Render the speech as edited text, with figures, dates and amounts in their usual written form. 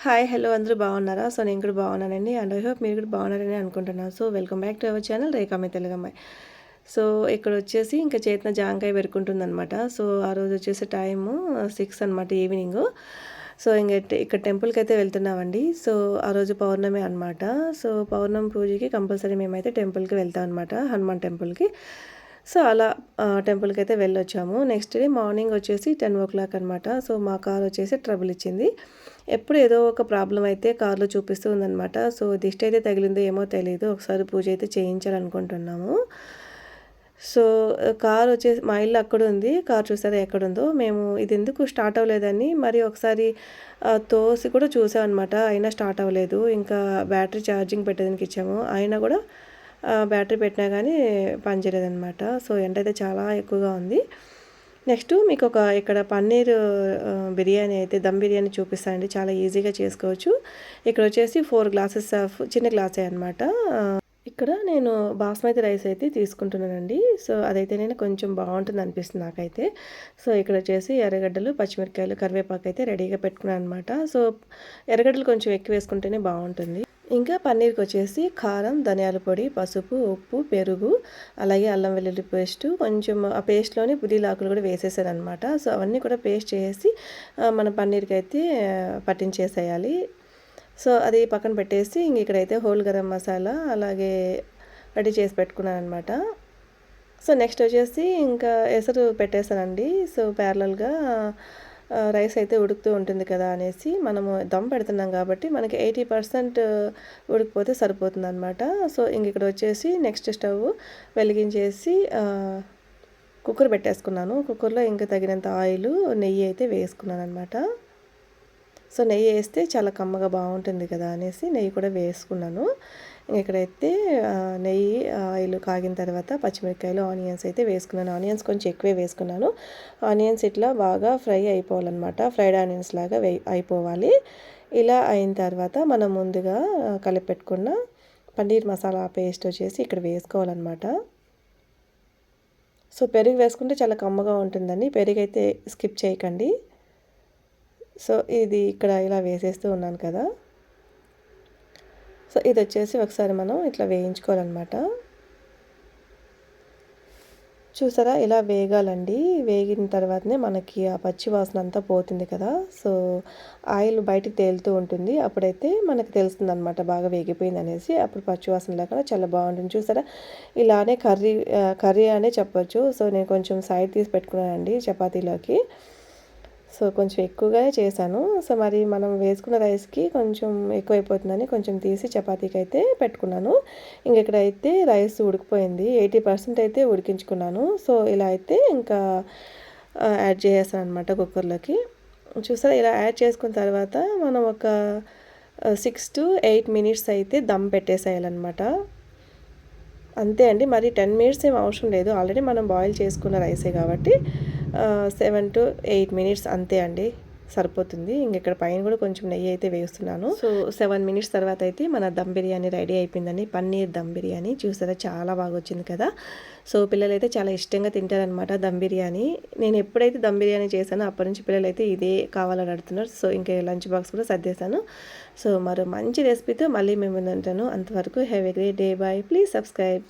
Hi hello అందరూ బాగున్నారా? So నేను కూడా బాగున్నానండి. అండ్ ఐ హోప్ మీరు కూడా బాగున్నారని అనుకుంటున్నాను. So welcome back to our channel రేఖామి తెలుగమ్మాయి. సో ఇక్కడ వచ్చేసి ఇంకా చేతన జాంకాయ పెరుకుంటుందనమాట. సో ఆ రోజు వచ్చేసి టైము 6 అనమాట ఈవినింగ్. సో ఇక్కడ టెంపుల్కి అయితే వెళ్తున్నామండి. సో ఆ రోజు పౌర్ణమి అనమాట. సో పౌర్ణమి పూజకి కంపల్సరీ మేమైతే టెంపుల్కి వెళ్తాం అనమాట, హనుమాన్ టెంపుల్కి. సో అలా టెంపుల్కి అయితే వెళ్ళొచ్చాము. నెక్స్ట్ డే మార్నింగ్ వచ్చేసి 10 అనమాట. సో మా కార్ వచ్చేసి ట్రబుల్ ఇచ్చింది. ఎప్పుడు ఏదో ఒక ప్రాబ్లం అయితే కార్లో చూపిస్తూ ఉందనమాట. సో దిష్టి అయితే తగిలిందో ఏమో తెలీదు. ఒకసారి పూజ అయితే చేయించాలనుకుంటున్నాము. సో కార్ వచ్చేసి మా ఇల్లు అక్కడ ఉంది. కార్ చూసారా ఎక్కడుందో. మేము ఇది ఎందుకు స్టార్ట్ అవ్వలేదని మరి ఒకసారి తోసి కూడా చూసామన్నమాట. అయినా స్టార్ట్ అవ్వలేదు. ఇంకా బ్యాటరీ ఛార్జింగ్ పెట్టడానికి ఇచ్చాము. అయినా కూడా బ్యాటరీ పెట్టినా కానీ పనిచేయలేదన్నమాట. సో ఎండ అయితే చాలా ఎక్కువగా ఉంది. నెక్స్ట్ మీకు ఇక్కడ పన్నీర్ బిర్యానీ అయితే దమ్ బిర్యానీ చూపిస్తానండి. చాలా ఈజీగా చేసుకోవచ్చు. ఇక్కడ వచ్చేసి 4 గ్లాసెస్ ఆఫ్ చిన్న గ్లాసే అనమాట. ఇక్కడ నేను బాస్మతి రైస్ అయితే తీసుకుంటున్నానండి. సో అదైతే నేను కొంచెం బాగుంటుంది అనిపిస్తుంది నాకైతే. సో ఇక్కడ వచ్చేసి ఎర్రగడ్డలు, పచ్చిమిరపకాయలు, కరివేపాకు అయితే రెడీగా పెట్టుకున్నాను అనమాట. సో ఎర్రగడ్డలు కొంచెం ఎక్కువ వేసుకుంటేనే బాగుంటుంది. ఇంకా పన్నీర్కి వచ్చేసి కారం, ధనియాల పొడి, పసుపు, ఉప్పు, పెరుగు, అలాగే అల్లం వెల్లుల్లి పేస్టు, కొంచెం ఆ పేస్ట్లోని పుదీనాకులు కూడా వేసేసాను అనమాట. సో అవన్నీ కూడా పేస్ట్ చేసి మన పన్నీర్కి అయితే పట్టించేసేయాలి. సో అది పక్కన పెట్టేసి ఇక్కడైతే హోల్ గరం మసాలా అలాగే రెడీ చేసి పెట్టుకున్నాను అనమాట. సో నెక్స్ట్ వచ్చేసి ఇంకా ఎసరు పెట్టేసానండి. సో ప్యారలల్గా రైస్ అయితే ఉడుకుతూ ఉంటుంది కదా అనేసి మనము దమ్ పెడుతున్నాం కాబట్టి మనకి 80% ఉడికిపోతే సరిపోతుంది అనమాట. సో ఇక్కడ వచ్చేసి నెక్స్ట్ స్టవ్ వెలిగించేసి కుక్కర్ పెట్టేసుకున్నాను. కుక్కర్లో ఇంకా తగినంత ఆయిల్, నెయ్యి అయితే వేసుకున్నాను అనమాట. సో నెయ్యి వేస్తే చాలా కమ్మగా బాగుంటుంది కదా అనేసి నెయ్యి కూడా వేసుకున్నాను. ఇక్కడైతే నెయ్యి ఆయిల్ కాగిన తర్వాత పచ్చిమిరపకాయలు, ఆనియన్స్ అయితే వేసుకున్నాను. ఆనియన్స్ కొంచెం ఎక్కువే వేసుకున్నాను. ఆనియన్స్ ఇట్లా బాగా ఫ్రై అయిపోవాలన్నమాట. ఫ్రైడ్ ఆనియన్స్ లాగా అయిపోవాలి. ఇలా అయిన తర్వాత మనం ముందుగా కలిపెట్టుకున్న పన్నీర్ మసాలా పేస్ట్ వచ్చేసి ఇక్కడ వేసుకోవాలన్నమాట. సో పెరుగు వేసుకుంటే చాలా కమ్మగా ఉంటుందండి. పెరుగు అయితే స్కిప్ చేయకండి. సో ఇది ఇక్కడ ఇలా వేసేస్తూ ఉన్నాను కదా. సో ఇది వచ్చేసి ఒకసారి మనం ఇట్లా వేయించుకోవాలన్నమాట. చూసారా ఇలా వేగాలండి. వేగిన తర్వాతనే మనకి ఆ పచ్చి వాసన అంతా పోతుంది కదా. సో ఆయిల్ బయటికి తేలుతూ ఉంటుంది. అప్పుడైతే మనకు తెలుస్తుంది అనమాట బాగా వేగిపోయింది అనేసి. అప్పుడు పచ్చి వాసన లేకుండా చాలా బాగుంటుంది. చూసారా ఇలానే కర్రీ అనే చెప్పొచ్చు. సో నేను కొంచెం సైడ్ తీసి పెట్టుకున్నానండి చపాతీలోకి. సో కొంచెం ఎక్కువగానే చేశాను. సో మరి మనం వేసుకున్న రైస్కి కొంచెం ఎక్కువైపోతుందని కొంచెం తీసి చపాతీకి అయితే పెట్టుకున్నాను. ఇక్కడైతే రైస్ ఉడికిపోయింది. 80% అయితే ఉడికించుకున్నాను. సో ఇలా అయితే ఇంకా యాడ్ చేసేసాను అనమాట కుక్కర్లోకి. చూసారా ఇలా యాడ్ చేసుకున్న తర్వాత మనం ఒక 6 to 8 minutes అయితే దమ్ పెట్టేసేయాలన్నమాట. అంతే అండి. మరి 10 minutes ఏం అవసరం లేదు. ఆల్రెడీ మనం బాయిల్ చేసుకున్న రైసే కాబట్టి 7 to 8 minutes అంతే అండి, సరిపోతుంది. ఇక్కడ పైన కూడా కొంచెం నెయ్యి అయితే వేస్తున్నాను. సో 7 minutes తర్వాత అయితే మన దమ్ బిర్యానీ రెడీ అయిపోయిందండి. పన్నీర్ దమ్ బిర్యానీ చూసారా చాలా బాగా వచ్చింది కదా. సో పిల్లలైతే చాలా ఇష్టంగా తింటారనమాట దమ్ బిర్యానీ. నేను ఎప్పుడైతే దమ్ బిర్యానీ చేశానో అప్పటి నుంచి పిల్లలైతే ఇదే కావాలని అడుగుతున్నారు. సో ఇంకా లంచ్ బాక్స్ కూడా సర్దేశాను. సో మరో మంచి రెసిపీతో మళ్ళీ మేము ఉంటాను. అంతవరకు have a great day. Bye. Please subscribe.